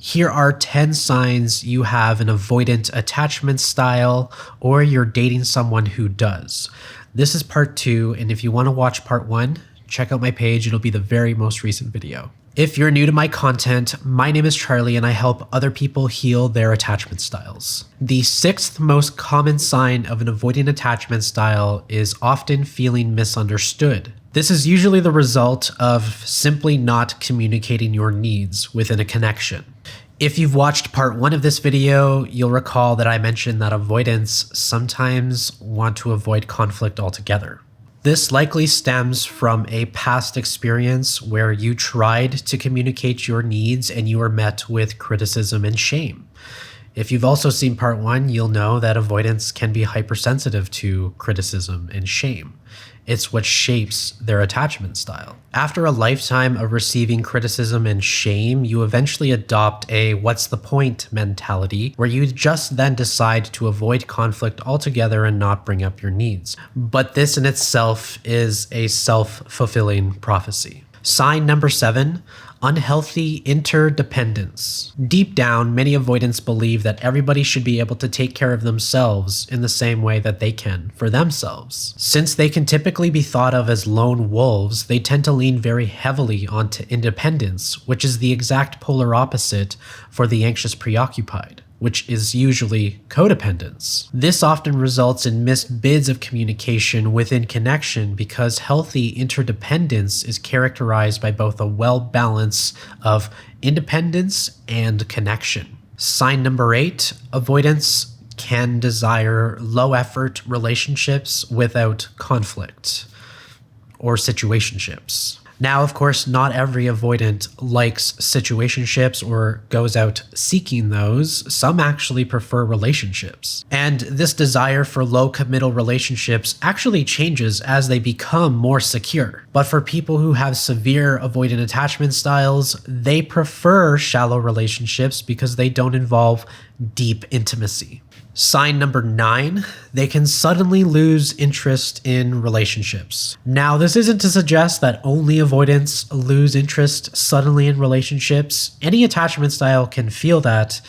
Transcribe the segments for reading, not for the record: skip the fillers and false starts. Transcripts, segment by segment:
Here are 10 signs you have an avoidant attachment style or you're dating someone who does. This is part 2, and if you want to watch part 1, check out my page. It'll be the very most recent video. If you're new to my content, my name is Charlie and I help other people heal their attachment styles. The 6th most common sign of an avoidant attachment style is often feeling misunderstood. This is usually the result of simply not communicating your needs within a connection. If you've watched part 1 of this video, you'll recall that I mentioned that avoidants sometimes want to avoid conflict altogether. This likely stems from a past experience where you tried to communicate your needs and you were met with criticism and shame. If you've also seen part 1, you'll know that avoidants can be hypersensitive to criticism and shame. It's what shapes their attachment style. After a lifetime of receiving criticism and shame, you eventually adopt a what's the point mentality, where you just then decide to avoid conflict altogether and not bring up your needs. But this in itself is a self-fulfilling prophecy. Sign number 7, unhealthy interdependence. Deep down, many avoidants believe that everybody should be able to take care of themselves in the same way that they can for themselves. Since they can typically be thought of as lone wolves, they tend to lean very heavily onto independence, which is the exact polar opposite for the anxious preoccupied, which is usually codependence. This often results in missed bids of communication within connection because healthy interdependence is characterized by both a well balance of independence and connection. Sign number 8, avoidance can desire low-effort relationships without conflict or situationships. Now, of course, not every avoidant likes situationships or goes out seeking those. Some actually prefer relationships. And this desire for low committal relationships actually changes as they become more secure. But for people who have severe avoidant attachment styles, they prefer shallow relationships because they don't involve deep intimacy. Sign number 9, they can suddenly lose interest in relationships. Now, this isn't to suggest that only avoidants lose interest suddenly in relationships. Any attachment style can feel that,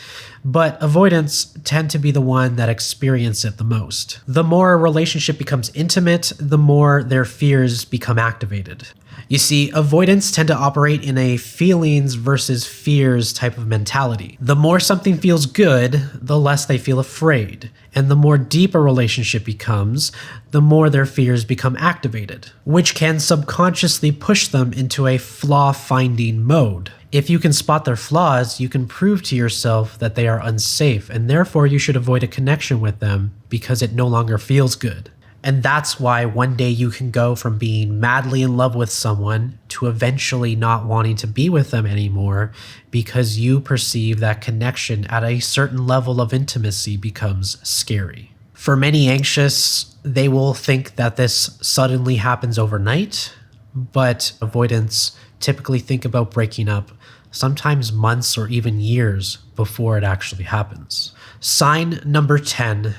but avoidants tend to be the one that experience it the most. The more a relationship becomes intimate, the more their fears become activated. You see, avoidants tend to operate in a feelings versus fears type of mentality. The more something feels good, the less they feel afraid. And the more deep a relationship becomes, the more their fears become activated, which can subconsciously push them into a flaw-finding mode. If you can spot their flaws, you can prove to yourself that they are unsafe, and therefore you should avoid a connection with them because it no longer feels good. And that's why one day you can go from being madly in love with someone to eventually not wanting to be with them anymore because you perceive that connection at a certain level of intimacy becomes scary. For many anxious, they will think that this suddenly happens overnight, but avoidants typically think about breaking up sometimes months or even years before it actually happens. Sign number 10.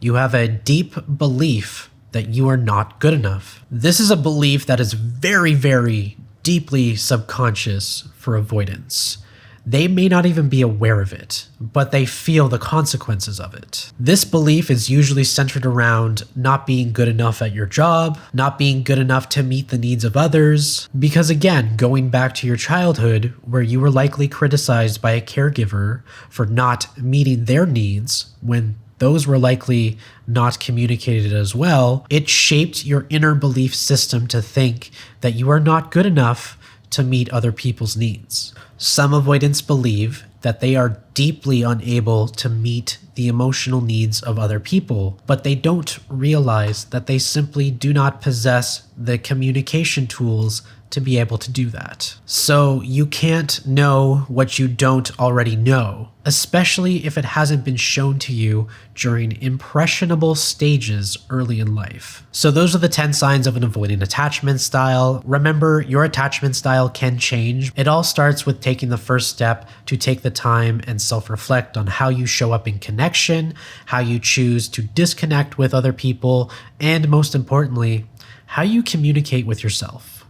You have a deep belief that you are not good enough. This is a belief that is very, very deeply subconscious for avoidants. They may not even be aware of it, but they feel the consequences of it. This belief is usually centered around not being good enough at your job, not being good enough to meet the needs of others, because again, going back to your childhood where you were likely criticized by a caregiver for not meeting their needs when those were likely not communicated as well, it shaped your inner belief system to think that you are not good enough to meet other people's needs. Some avoidants believe that they are deeply unable to meet the emotional needs of other people, but they don't realize that they simply do not possess the communication tools to be able to do that. So you can't know what you don't already know, especially if it hasn't been shown to you during impressionable stages early in life. So those are the 10 signs of an avoidant attachment style. Remember, your attachment style can change. It all starts with taking the first step to take the time and self-reflect on how you show up in connection, how you choose to disconnect with other people, and most importantly, how you communicate with yourself.